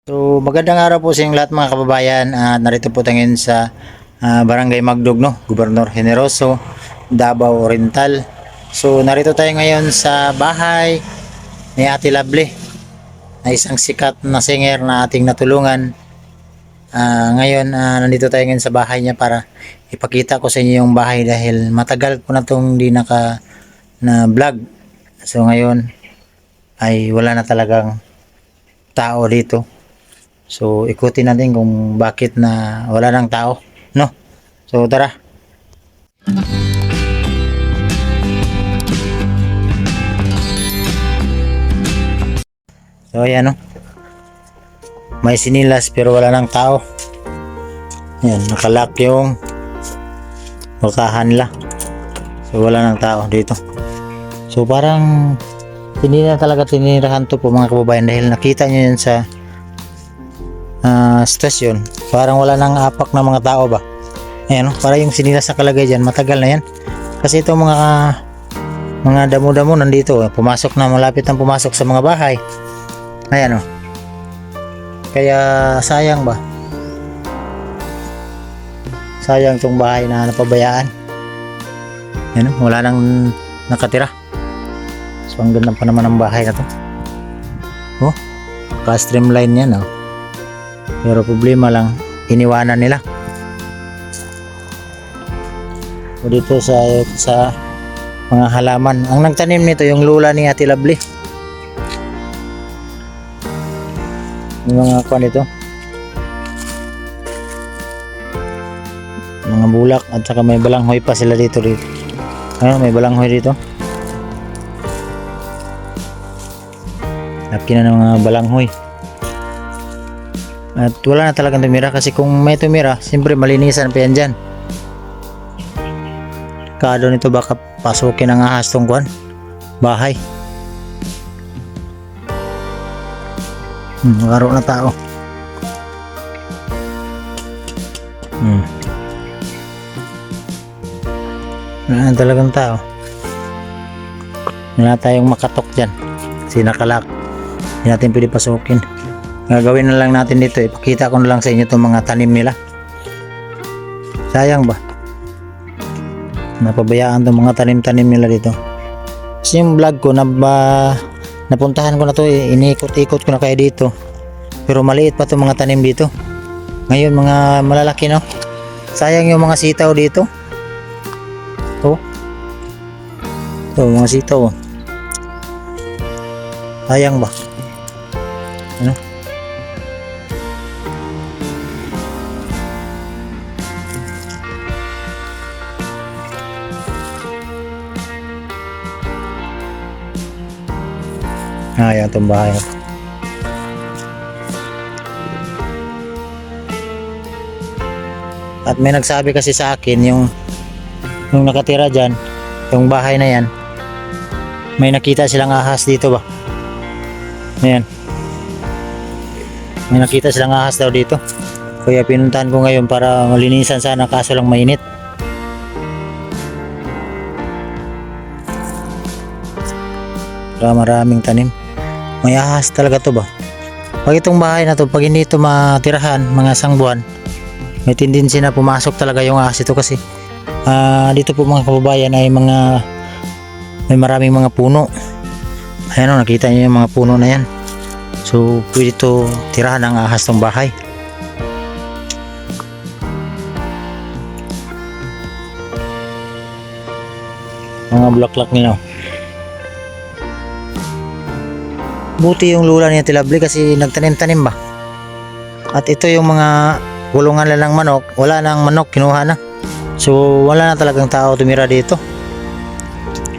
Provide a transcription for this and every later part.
So, magandang araw po sa inyong lahat mga kababayan. Narito po tayo ngayon sa Barangay Magdog, no? Gobernador Generoso, Davao Oriental. So, narito tayo ngayon sa bahay ni Ate Lovely, na isang sikat na singer na ating natulungan. Ngayon, nandito tayo ngayon sa bahay niya para ipakita ko sa inyo yung bahay dahil matagal ko na itong hindi na vlog. So, ngayon ay wala na talagang tao dito. So, ikutin natin kung bakit na wala ng tao, no? So, tara. So, ayan, no? May sinilas pero wala ng tao. Ayan, nakalock yung bakahan nila. So, wala ng tao dito. So, parang hindi na talaga tinirahan to po mga kababayan dahil nakita nyo yun sa stasyon, parang wala nang apak na mga tao ba. Ayan, para yung sinilas na kalagay dyan, matagal na yan kasi itong mga damo-damo nandito, pumasok na, malapit nang pumasok sa mga bahay. Ayan, kaya sayang ba, sayang tong bahay na napabayaan. Ayan, wala nang nakatira. So ang ganda pa naman ng bahay na to, ka-streamline yan, pero problema lang, iniwanan nila. O dito sa mga halaman. Ang nagtanim nito yung lula ni Ate Lovely. Yung mga kuwan dito, mga bulak at saka may balanghoy pa sila dito. Ayun, may balanghoy dito. Laki na ng mga balanghoy. At wala na talagang tumira kasi kung may tumira, siyempre malinisan pa yan dyan. Kado nito baka pasukin ang ahas tong kwan bahay. Laro na tao. Wala na talagang tao. Wala tayong makatok dyan kasi nakalak, hindi natin pwede pasukin. Gagawin na lang natin dito, ipakita ko na lang sa inyo itong mga tanim nila. Sayang ba, napabayaan itong mga tanim-tanim nila dito. Kasi yung vlog ko napuntahan ko na to, inikot-ikot ko na kaya dito, pero maliit pa itong mga tanim dito. Ngayon mga malalaki, no? Sayang yung mga sitaw dito. Ito mga sitaw, sayang ba, ano? Ayan itong bahay. At may nagsabi kasi sa akin yung nakatira dyan, yung bahay na yan, may nakita silang ahas dito ba. Ayan, may nakita silang ahas daw dito. Kaya pinuntahan ko ngayon para malinisan sana, kaso lang mainit. Maraming tanim, may ahas talaga to ba. Pag itong bahay na to, pag hindi ito matirahan mga isang buwan, may tendency na pumasok talaga yung ahas ito kasi dito po mga kababayan ay may maraming mga puno. Ayan, nakita niyo yung mga puno na yan. So pwede ito tirahan ng ahas tong bahay. Mga bulaklak nila. Buti yung lula ni Ate Lovely kasi nagtanim-tanim ba. At ito yung mga kulungan na ng manok, wala nang manok, kinuha na. So wala na talagang tao tumira dito.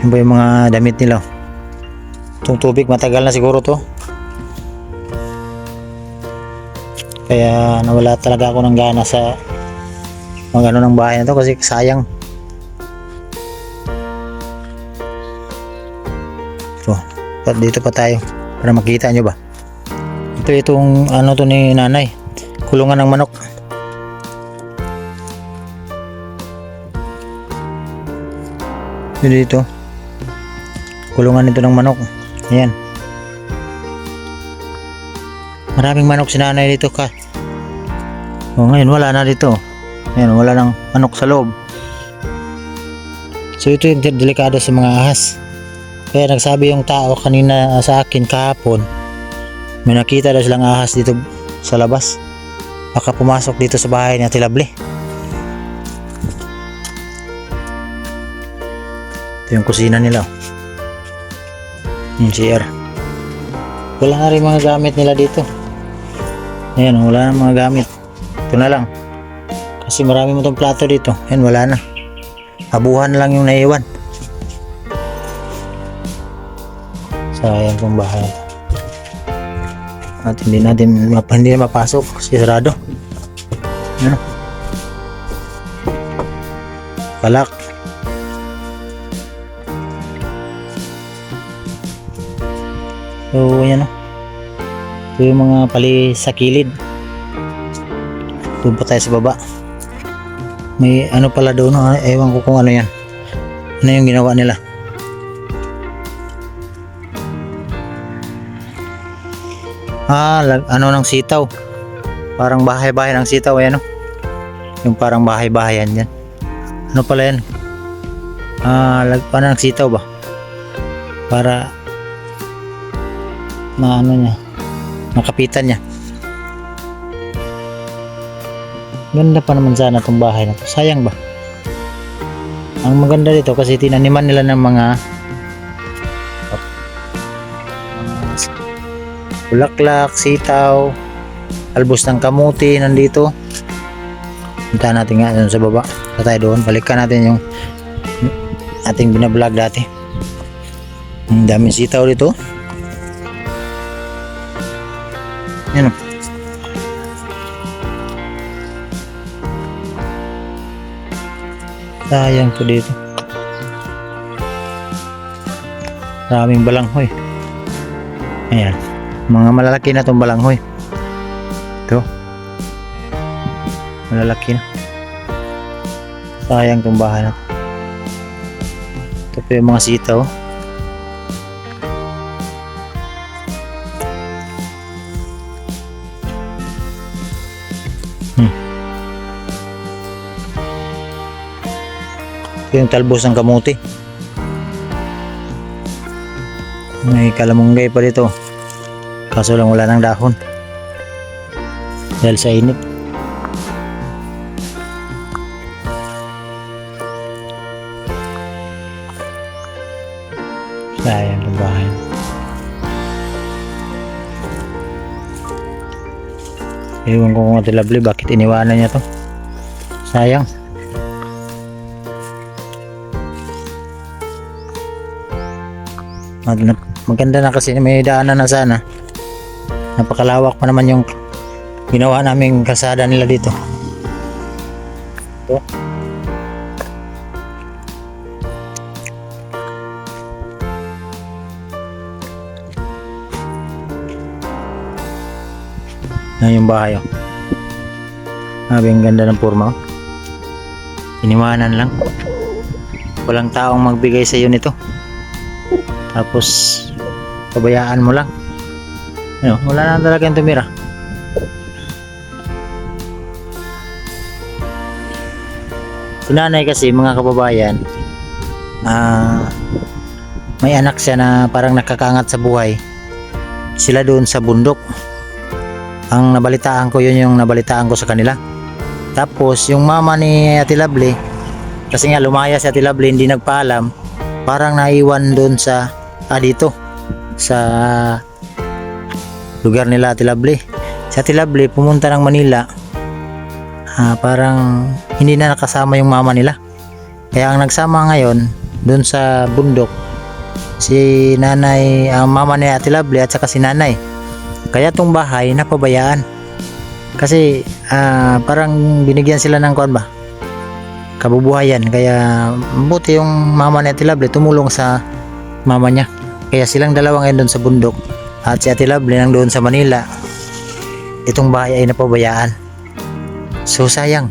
Yan ba yung mga damit nila. Itong tubig matagal na siguro to, kaya nawala talaga ako ng gana sa mga ano ng bahay na to kasi sayang. So dito pa tayo para makita nyo ba. Itong ano to ni nanay, kulungan ng manok. Dito kulungan nito ng manok. Ayan. Maraming manok si nanay dito ka. O ngayon wala na dito. Ayan, wala nang manok sa loob. So ito yung delikado sa mga ahas. Kaya nagsabi yung tao kanina sa akin kahapon, may nakita daw silang ahas dito sa labas. Baka pumasok dito sa bahay ni Ate Lovely. Ito yung kusina nila. Yung CR. Wala na rin mga gamit nila dito. Ayan, wala na mga gamit. Ito na lang. Kasi marami mo itong plato dito. Ayan, wala na. Abuhan lang yung naiwan. Sayang kong bahay. At hindi na mapasok kasi sarado. Ayan. Palak. So, ayan o. Ito yung mga pali sa kilid. Doon pa tayo sa baba. May ano pala doon, ewan ko kung ano yan. Ano yung ginawa nila. Ano ng sitaw. Parang bahay-bahay ng sitaw, ayan o. Yung parang bahay-bahayan yan. Ano pala yan? Lagpanan ng sitaw ba? Para makapitan niya. Ganda pa naman sana itong bahay na to. Sayang ba? Ang maganda dito kasi tinaniman nila ng mga bulaklak, sitaw, albos ng kamuti nandito. Punta natin nga dun sa baba. Punta tayo doon. Balikan natin yung ating binablog dati. Ang daming sitaw dito. Yan o. Sayang to dito. Maraming balanghoy. Ayan. Mga malalaki na itong balanghoy. Ito. Malalaki na. Sayang itong bahay na. Ito po yung mga sitaw. Yung talbos ng kamuti. May kalamunggay pa dito. Kaso lang wala ng dahon. Dahil sa init. Sayang ang bahay. Ewan ko kung Ate Lovely bakit iniwanan niya to. Sayang. Maganda na kasi may daanan na sana. Napakalawak pa naman yung ginawa naming kalsada nila dito. Ito. Yan yung bahay oh. Sabi ang ganda ng forma oh. Iniwanan lang. Walang taong magbigay sa iyo nito. Tapos pabayaan mo lang. Ano, wala na talaga yung tumira. Si nanay kasi mga kababayan, may anak siya na parang nakakaangat sa buhay. Sila doon sa bundok. Ang nabalitaan ko, yun yung nabalitaan ko sa kanila. Tapos yung mama ni Ate Lovely, kasi nga lumaya si Ate Lovely, hindi nagpaalam, parang naiwan doon sa dito sa lugar nila Ate Lovely. Si Ate Lovely pumunta ng Manila, parang hindi na nakasama yung mama nila. Kaya ang nagsama ngayon doon sa bundok si nanay, ang mama ni Ate Lovely at saka si nanay. Kaya tong bahay napabayaan. Kasi parang binigyan sila ng kuan ba? Kabubuhayan. Kaya mabuti yung mama ni Ate Lovely tumulong sa mama niya. Kaya silang dalawa ngayon doon sa bundok at si Ate Lovely nang doon sa Manila. Itong bahay ay napabayaan. So sayang,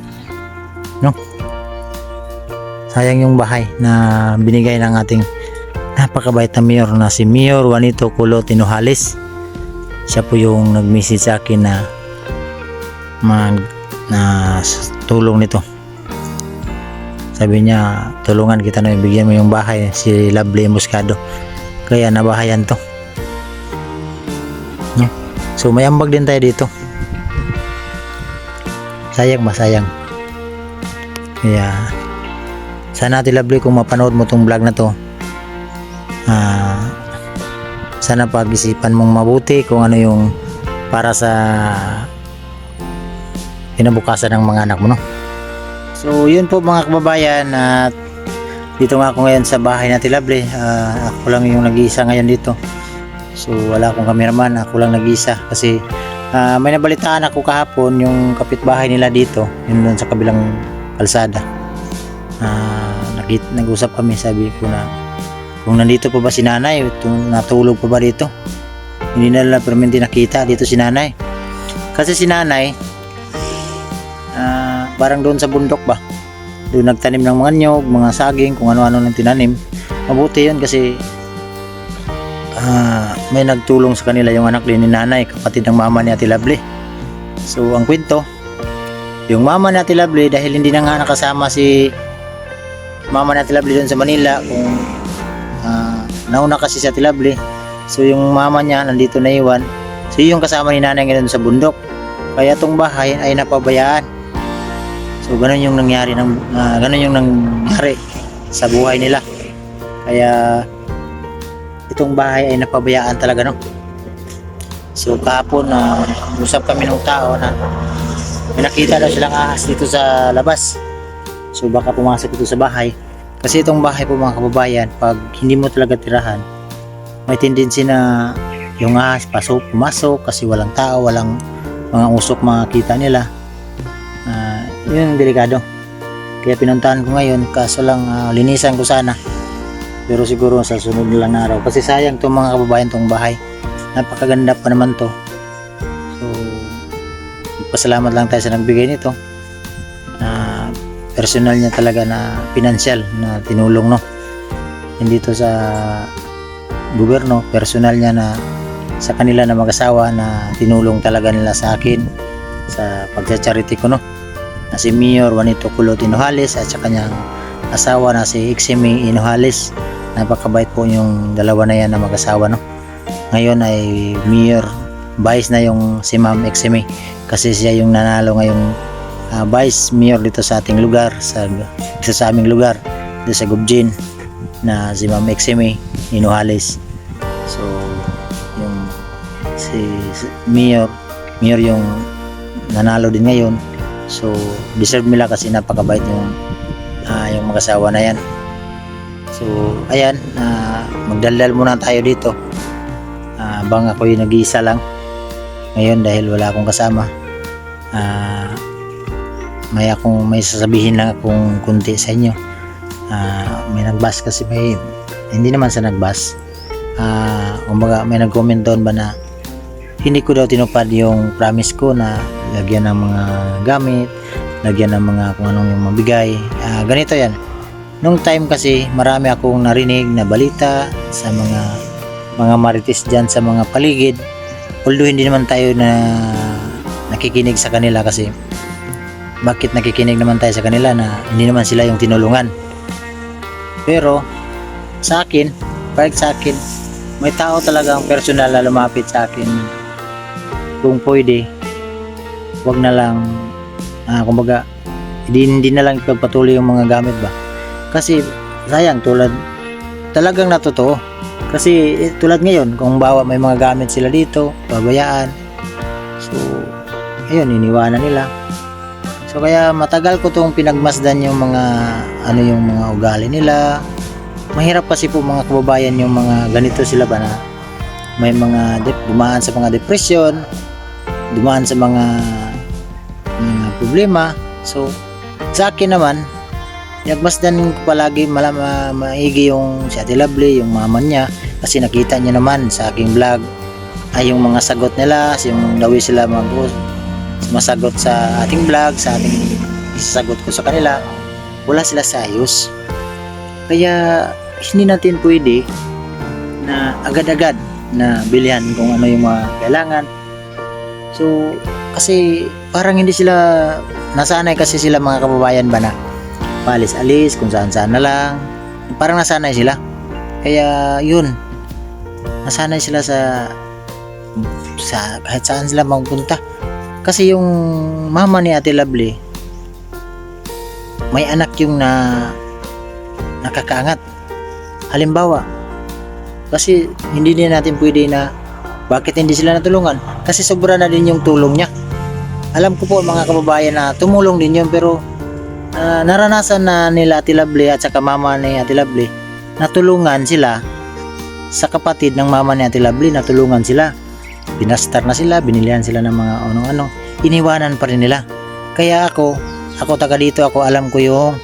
no? Sayang yung bahay na binigay ng ating napakabait na mayor na si Mayor Juanito Culo Tinojales. siya po yung nag-message sa akin na tulong nito. Sabi niya, tulungan kita na ibigyan mo yung bahay si Lovely Emboscado, kaya nabahayan to. No? So may ambag din tayo dito, sayang masayang. Kaya sana Ate Lovely, kung mapanood mo tong vlog na to, sana pag-isipan mong mabuti kung ano yung para sa kinabukasan ng mga anak mo, no? So yun po mga kababayan, at dito nga ako ngayon sa bahay na Ate Lovely. Ako lang yung nag-iisa ngayon dito, so wala akong cameraman, ako lang nag-iisa kasi may nabalitaan ako kahapon, yung kapitbahay nila dito, yun doon sa kabilang kalsada. Nag-usap kami, sabi ko na kung nandito pa ba si nanay, natulog pa ba dito. Hindi nila permanente nakita dito si nanay, kasi si nanay parang doon sa bundok ba, doon nagtanim ng mga nyog, mga saging, kung ano-ano nang tinanim. Mabuti yun kasi may nagtulong sa kanila, yung anak din ni nanay, kapatid ng mama ni Ate Lovely. So ang kwento, yung mama ni Ate Lovely, dahil hindi na nga nakasama si mama ni Ate Lovely doon sa Manila, kung nauna kasi si Ate Lovely, so yung mama niya nandito na iwan, so yung kasama ni nanay ngayon sa bundok, kaya tong bahay ay napabayaan. So ganun yung nangyari sa buhay nila, kaya itong bahay ay napabayaan talaga, no? So kahapon usap kami ng tao na may nakita daw silang ahas dito sa labas, so baka pumasok ito sa bahay. Kasi itong bahay po mga kababayan, pag hindi mo talaga tirahan, may tendency na yung ahas pumasok kasi walang tao, walang mga usok makita nila. Yun yung delikado. Kaya pinuntahan ko ngayon, kaso lang linisan ko sana, pero siguro sa sunod na lang na araw, kasi sayang itong mga kababayan, itong bahay napakaganda pa naman to. So pasalamat lang tayo sa nagbigay nito, personal niya talaga na financial na tinulong, no? Hindi to sa gobyerno, personal niya na sa kanila na mag-asawa na tinulong talaga nila sa akin sa pagsa-charity ko, no? Na si Mayor Juanito Kulot Hinojales at sa kanyang asawa na si Iximi Hinojales. Napakabait po yung dalawa na yan na mag-asawa, no? Ngayon ay Mayor Vice na yung si Ma'am Iximi, kasi siya yung nanalo ngayong Vice Mayor dito sa ating lugar, dito sa aming lugar, dito sa Gubjin, na si Ma'am Iximi Hinojales. So yung si Mayor yung nanalo din ngayon. So deserve nila kasi napakabait yung mag-asawa na yan. So ayan, magdaldal muna tayo dito, bang ako yung nag-iisa lang ngayon dahil wala akong kasama. May sasabihin lang akong kunti sa inyo. May nagbas kasi, hindi naman sa nagbas, kumbaga may nag-comment doon ba na hindi ko daw tinupad yung promise ko na lagyan ng mga gamit, lagyan ng mga kung anong yung mabigay. Ganito yan, nung time kasi marami akong narinig na balita sa mga marites dyan sa mga paligid, although hindi naman tayo na nakikinig sa kanila, kasi bakit nakikinig naman tayo sa kanila na hindi naman sila yung tinulungan. Pero sa akin, may tao talagang personal na lumapit sa akin. Kung pwede, wag na lang, kumbaga hindi na lang ipagpatuloy yung mga gamit ba, kasi sayang, talagang natotoo. Kasi tulad ngayon, kung bawa may mga gamit sila dito, pabayaan, so ayun, iniwanan nila. So kaya matagal ko tong pinagmasdan yung mga yung mga ugali nila. Mahirap kasi po mga kababayan, yung mga ganito sila ba na may mga dumaan sa mga depression, dumaan sa mga problema. So sa akin naman, pinagmasdan ko palagi maigi yung si Ate Lovely, yung mama niya, kasi nakita niya naman sa aking vlog ay yung mga sagot nila, yung dawi sila masagot sa ating vlog, sa ating isasagot ko sa kanila, wala sila sa ayos. Kaya hindi natin pwede na agad-agad na bilihan kung ano yung mga kailangan. So kasi parang hindi sila nasanay, kasi sila mga kababayan ba na paalis-alis kung saan-saan na lang, parang nasanay sila. Kaya yun, nasanay sila sa kahit saan sila magpunta. Kasi yung mama ni Ate Lovely, may anak yung nakakaangat. Halimbawa, kasi hindi din natin pwede na bakit hindi sila natulungan, kasi sobra na din yung tulong niya. Alam ko po mga kababayan na tumulong din yun, pero naranasan na nila Ate Lovely at saka mama ni Ate Lovely, natulungan sila sa kapatid ng mama ni Ate Lovely, natulungan sila, pinastar na sila, binilihan sila ng mga anong-ano, iniwanan pa rin nila. Kaya ako taga dito, ako alam ko yung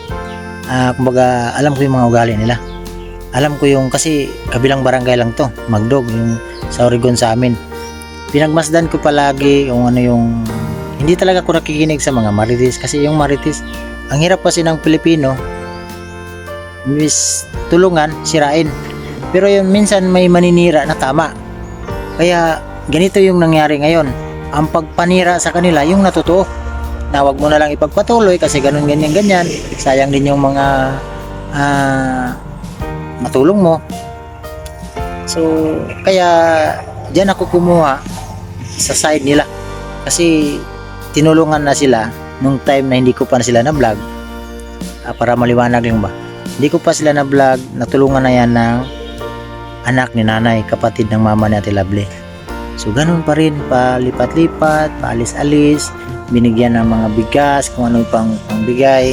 kumbaga alam ko yung mga ugali nila. Alam ko yung, kasi kabilang barangay lang to, Magdog, yung sa Oregon sa amin. Pinagmasdan ko palagi yung ano yung, hindi talaga ako nakikinig sa mga marites, kasi yung marites, ang hirap kasi ng Pilipino, tulungan, sirain. Pero yun, minsan may maninira na tama. Kaya ganito yung nangyari ngayon. Ang pagpanira sa kanila, yung natutuo, na wag mo na lang ipagpatuloy kasi ganun, ganyan. Sayang din yung mga matulong mo. So kaya diyan ako kumuha sa side nila, kasi tinulungan na sila nung time na hindi ko pa sila na vlog. Para maliwanag lang ba, hindi ko pa sila na vlog, natulungan na yan ng anak ni nanay, kapatid ng mama ni Ate Lovely. So ganun pa rin, palipat-lipat, paalis-alis, binigyan ng mga bigas, kung ano pang bigay,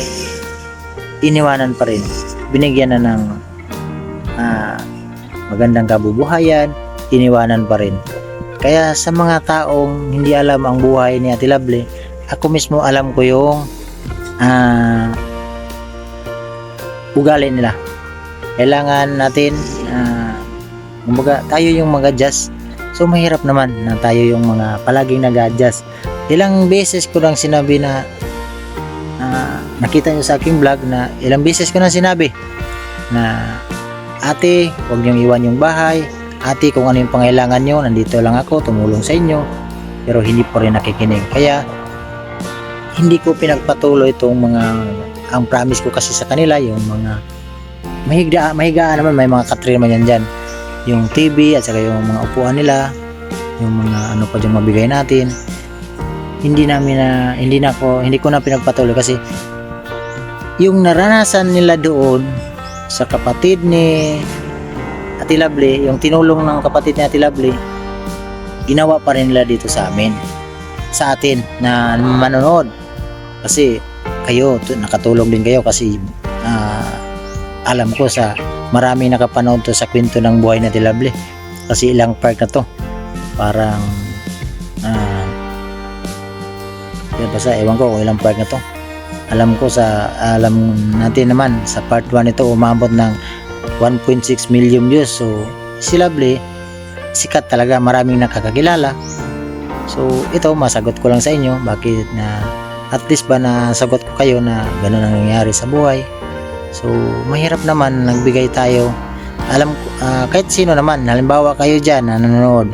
iniwanan pa rin, binigyan na ng magandang kabubuhayan, iniwanan pa rin. Kaya sa mga taong hindi alam ang buhay ni Ate Lovely, ako mismo alam ko yung ugali nila. Kailangan natin kumbaga tayo yung mag-adjust. So mahirap naman na tayo yung mga palaging nag-adjust. Ilang beses ko lang sinabi na nakita nyo sa aking vlog, na ilang beses ko na sinabi na ate, huwag niyong iwan yung bahay. Ate, kung ano yung pangailangan nyo, nandito lang ako, tumulong sa inyo. Pero hindi po rin nakikinig. Kaya hindi ko pinagpatuloy itong mga, ang promise ko kasi sa kanila, yung mga mahigaan naman, may mga katrima yan dyan. Yung TV at saka yung mga upuan nila, yung mga ano pa dyan mabigay natin. Hindi ko na pinagpatuloy kasi yung naranasan nila doon sa kapatid ni Ate Lovely, yung tinulong ng kapatid ni Ate Lovely, ginawa pa rin nila dito sa amin, sa atin na manonood. Kasi kayo, nakatulong din kayo, kasi alam ko sa maraming nakapanood to sa kwento ng buhay ni Ate Lovely, kasi ilang part na to, parang basta ewan ko kung ilang part na to. Alam natin naman sa part 1 ito umabot ng 1.6 million views. So si Lovely sikat talaga, maraming nakakakilala. So ito, masagot ko lang sa inyo bakit na at least ba nasagot ko kayo na gano'n ang nangyayari sa buhay. So mahirap naman, nagbigay tayo. Alam ko kahit sino naman, halimbawa kayo dyan na nanonood,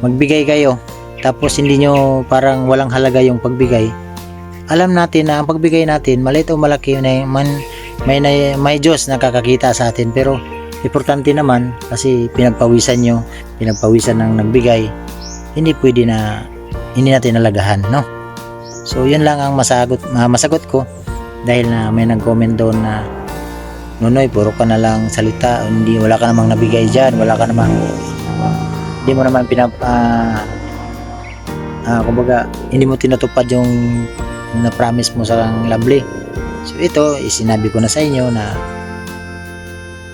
magbigay kayo tapos hindi nyo, parang walang halaga yung pagbigay. Alam natin na ang pagbigay natin, maliit o malaki, may Diyos na kakakita sa atin. Pero importante naman, kasi pinagpawisan ng nagbigay, hindi pwede na hindi natin nalagahan, no? So yun lang ang masagot ko, dahil na may nag-comment doon na Nonoy, puro ka na lang salita, wala ka namang nabigay dyan, hindi mo naman kumbaga hindi mo tinutupad yung na promise mo sa Lovely. So ito, sinabi ko na sa inyo na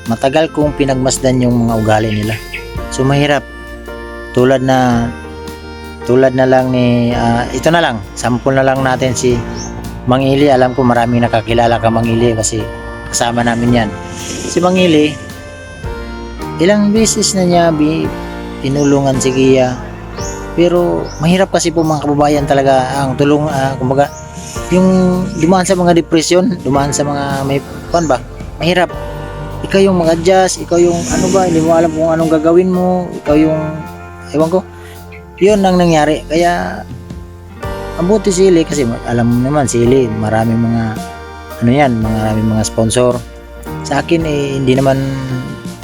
matagal kong pinagmasdan yung mga ugali nila. So mahirap, tulad na lang ni ito na lang, sample na lang natin si Mang Ili. Alam ko maraming nakakilala ka Mang Ili, kasi kasama namin yan. Si Mang Ili, ilang beses na niya tinulungan si Gia, pero mahirap kasi po mga kababayan talaga ang tulong, kumbaga yung dumaan sa mga depresyon, dumaan sa mga may mahirap. ikaw yung mag-adjust, ikaw yung ano ba, hindi mo alam kung anong gagawin mo, ikaw yung, ewan ko, yun ang nangyari. Kaya mabuti sili kasi alam mo naman sili, maraming mga ano yan, maraming mga sponsor. Sa akin hindi naman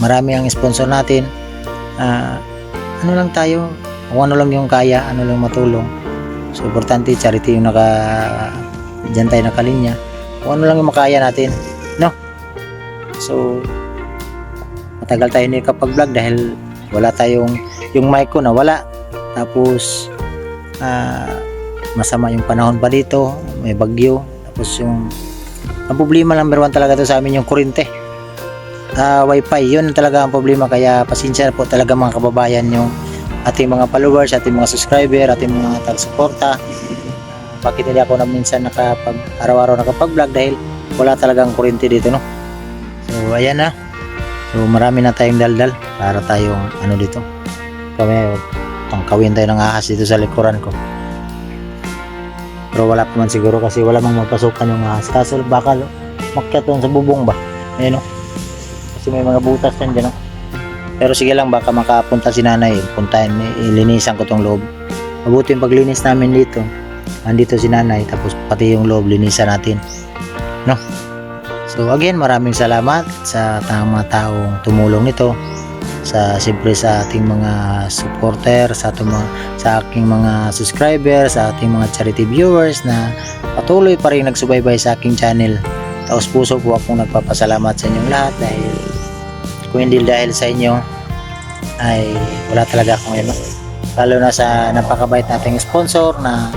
marami ang sponsor natin. Ano lang tayo, kung ano lang yung kaya, ano lang matulong. So importante charity yung dyan tayo nakalinya, kung ano lang yung makaya natin, no? So matagal tayo hindi kapag-vlog dahil wala tayong, yung mic ko nawala, tapos masama yung panahon pa dito, may bagyo, tapos yung ang problema number 1 talaga to sa amin yung kuryente, wifi, yun talaga ang problema. Kaya pasensya po talaga mga kababayan, yung ating mga followers, ating mga subscriber, ating mga tag-suporta, bakit hindi ako na minsan araw-araw nakapag-vlog dahil wala talagang kuryente dito, no? So ayan na, so marami na tayong daldal para tayong ano dito, tangkawin tayo ng ahas dito sa likuran ko. Pero wala pa man siguro kasi wala mang magpasukan yung ahas, kaso baka makyat doon sa bubong ba, ayun, no? Kasi may mga butas dyan, no? Pero sige lang, baka makapunta si nanay, puntahan, ilinisan ko tong loob. Mabuti yung paglinis namin dito, andito si nanay, tapos pati yung loob linisan natin, no? So again, maraming salamat sa mga taong tumulong nito, siyempre sa ating mga supporter, sa aking mga subscriber, sa ating mga charity viewers na patuloy pa rin nagsubaybay sa aking channel. Taos puso po akong nagpapasalamat sa inyong lahat, dahil kung hindi dahil sa inyo ay wala talaga akong ano. Lalo na sa napakabait nating sponsor na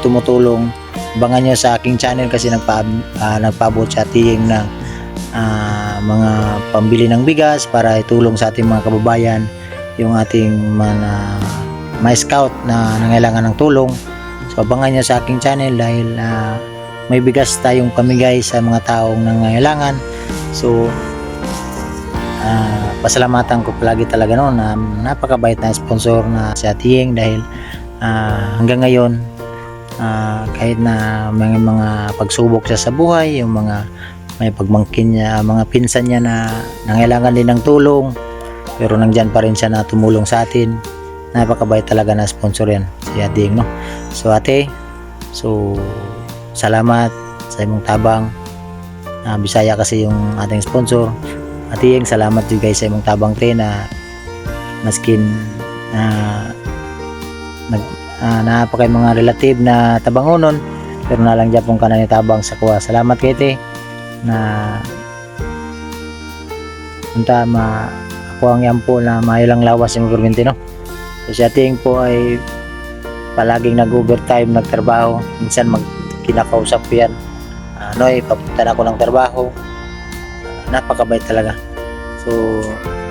tumutulong. Abangan nyo sa aking channel kasi nagpaabot siya tiying ng mga pambili ng bigas para itulong sa ating mga kababayan, yung ating mga scout na nangailangan ng tulong. So abangan nyo sa aking channel dahil may bigas tayong pamigay sa mga taong nangailangan. So pasalamatan ko palagi talaga noon na napakabait na sponsor na si Atiying, dahil hanggang ngayon kahit na may mga pagsubok siya sa buhay, yung mga may pagmangkin niya, mga pinsan niya na nangailangan din ng tulong, pero nandyan pa rin siya na tumulong sa atin. Napakabait talaga na sponsor yan, si Atiying, no? So ate, so salamat sa imong tabang. Bisaya kasi yung ating sponsor. Atiying, salamat juga sa imong tabang te na maskin napakay mga relative na tabangonon, pero nalang japong kanan ni tabang sa kuha. Salamat kay te na punta ako ang yampo na mailang lawas yung kuryente, no? So si Atiying po ay palaging nag-overtime, nagtrabaho, minsan kinakausap yan, papunta na ako ng trabaho. Napakabait talaga. So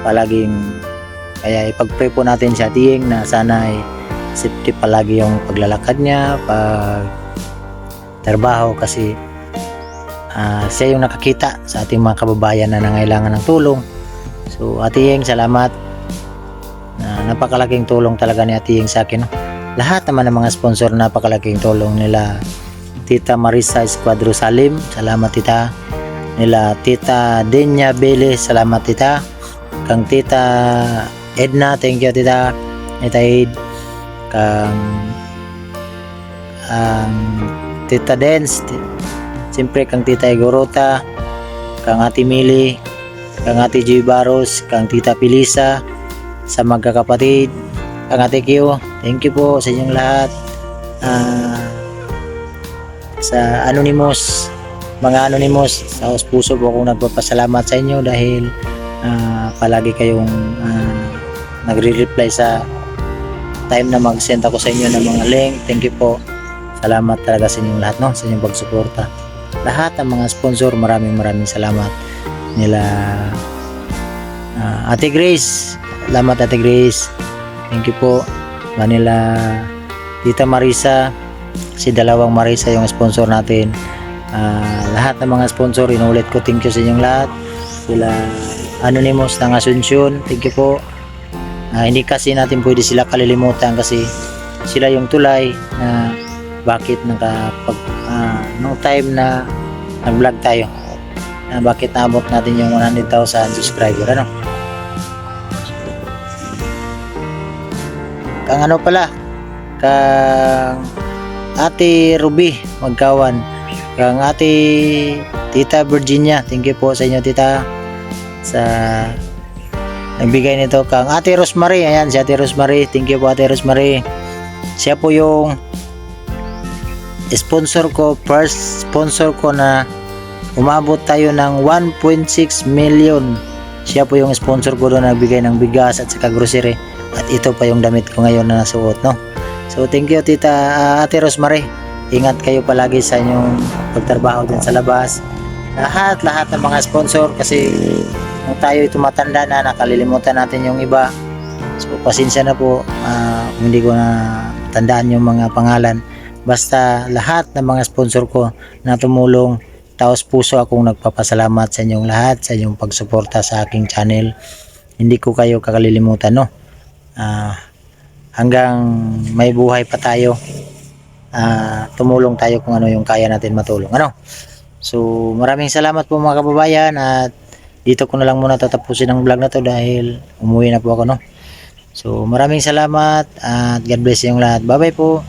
palaging, kaya ipag-pray po natin si Atiying na sana ay safety palagi yung paglalakad niya, pag trabaho, kasi siya yung nakakita sa ating mga kababayan na nangailangan ng tulong. So Atiying, salamat. Napakalaking tulong talaga ni Atiying sa akin, no? Lahat naman ng mga sponsor, napakalaking tulong nila. Tita Marisa Escuadro Salim, salamat tita. Nila Tita Denya Bele, salamat tita. Kang Tita Edna, thank you tita. Tita Ed. Kang Tita Dens, siyempre kang Tita Igorota, kang Ate Mili, kang Ate Joy Baros, kang Tita Pilisa, sa magkakapatid, kang Ate Kyo, thank you po sa inyong lahat. Sa Anonymous, mga Anonymous, sa puso po akong nagpapasalamat sa inyo dahil palagi kayong nagre-reply sa time na mag-send ako sa inyo ng mga link. Thank you po. Salamat talaga sa inyong lahat, no? Sa inyong pagsuporta. Lahat ng mga sponsor, maraming salamat. Nila Ate Grace, salamat Ate Grace. Thank you po. Manila Tita Marisa, si dalawang Marisa yung sponsor natin. Lahat ng mga sponsor, inulit ko, thank you sa inyong lahat. Sila Anonymous ng Asuncion, thank you po. Hindi kasi natin pwede sila kalilimutan kasi sila yung tulay na bakit nung time na nag-vlog tayo, bakit naabot natin yung 100,000 subscriber, ano. Kang ano pala, kang Ate Ruby Magkawan, kang Ate Tita Virginia, thank you po sa inyo tita sa nagbigay nito. Kang Ate Rosemary, ayan si Ate Rosemary, thank you po Ate Rosemary. Siya po yung sponsor ko, first sponsor ko na umabot tayo ng 1.6 million. Siya po yung sponsor ko doon, nagbigay ng bigas at saka grocery, at ito pa yung damit ko ngayon na nasuot, no. So thank you tita Ate Rosemary, ingat kayo palagi sa inyong pagtrabaho din sa labas. Lahat ng mga sponsor, kasi kung tayo tumatanda na, nakalilimutan natin yung iba. So pasensya na po kung hindi ko na tandaan yung mga pangalan. Basta lahat ng mga sponsor ko na tumulong, taos puso akong nagpapasalamat sa inyong lahat, sa inyong pagsuporta sa aking channel. Hindi ko kayo kakalilimutan, no. Hanggang may buhay pa tayo, tumulong tayo kung ano yung kaya natin matulong, ano. So maraming salamat po mga kababayan, at dito ko na lang muna tatapusin ang vlog na to dahil umuwi na po ako, no. So maraming salamat at God bless yung lahat. Bye bye po.